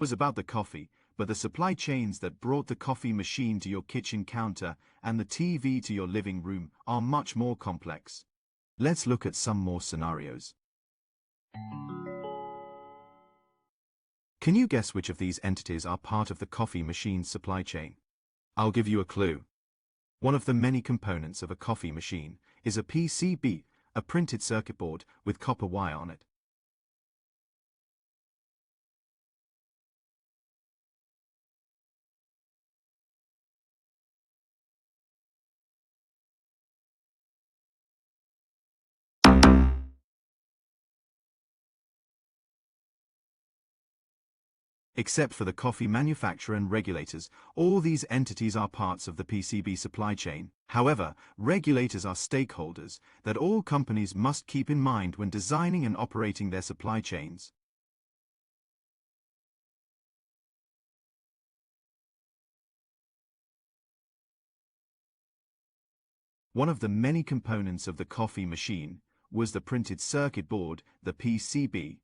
Was about the coffee, but the supply chains that brought the coffee machine to your kitchen counter and the TV to your living room are much more complex. Let's look at some more scenarios. Can you guess which of these entities are part of the coffee machine's supply chain? I'll give you a clue. One of the many components of a coffee machine is a PCB, a printed circuit board with copper wire on it. Except for the coffee manufacturer and regulators, all these entities are parts of the PCB supply chain. However, regulators are stakeholders that all companies must keep in mind when designing and operating their supply chains. One of the many components of the coffee machine was the printed circuit board, the PCB.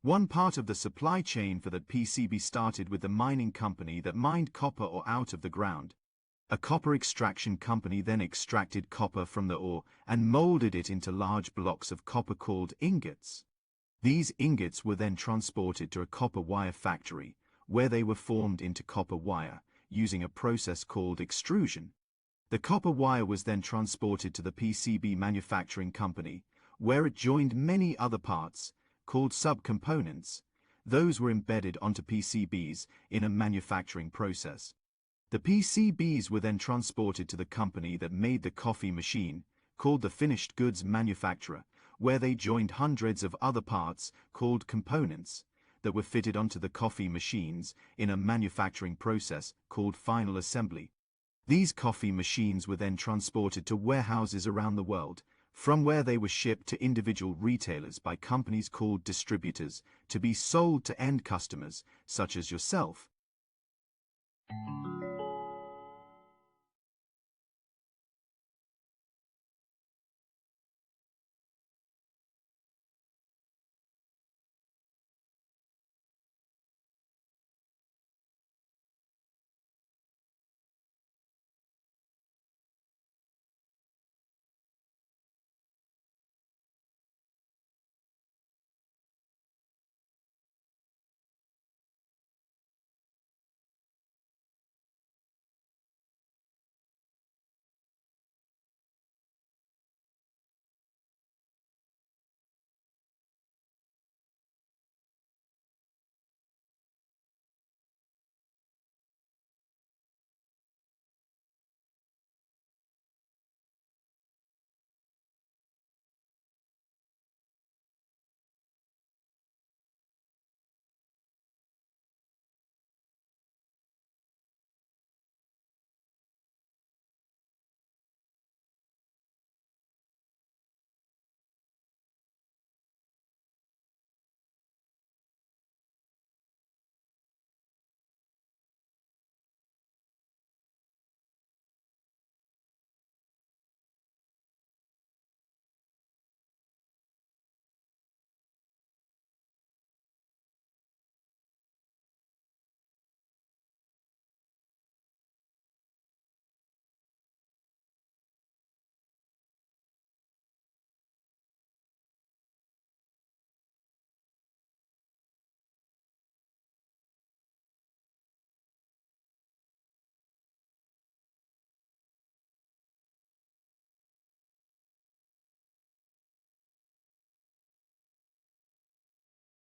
One part of the supply chain for the PCB started with the mining company that mined copper ore out of the ground. A copper extraction company then extracted copper from the ore and molded it into large blocks of copper called ingots. These ingots were then transported to a copper wire factory, where they were formed into copper wire, using a process called extrusion. The copper wire was then transported to the PCB manufacturing company, where it joined many other parts, called subcomponents. Those were embedded onto PCBs in a manufacturing process. The PCBs were then transported to the company that made the coffee machine, called the finished goods manufacturer, where they joined hundreds of other parts, called components, that were fitted onto the coffee machines in a manufacturing process called final assembly. These coffee machines were then transported to warehouses around the world, from where they were shipped to individual retailers by companies called distributors, to be sold to end customers, such as yourself.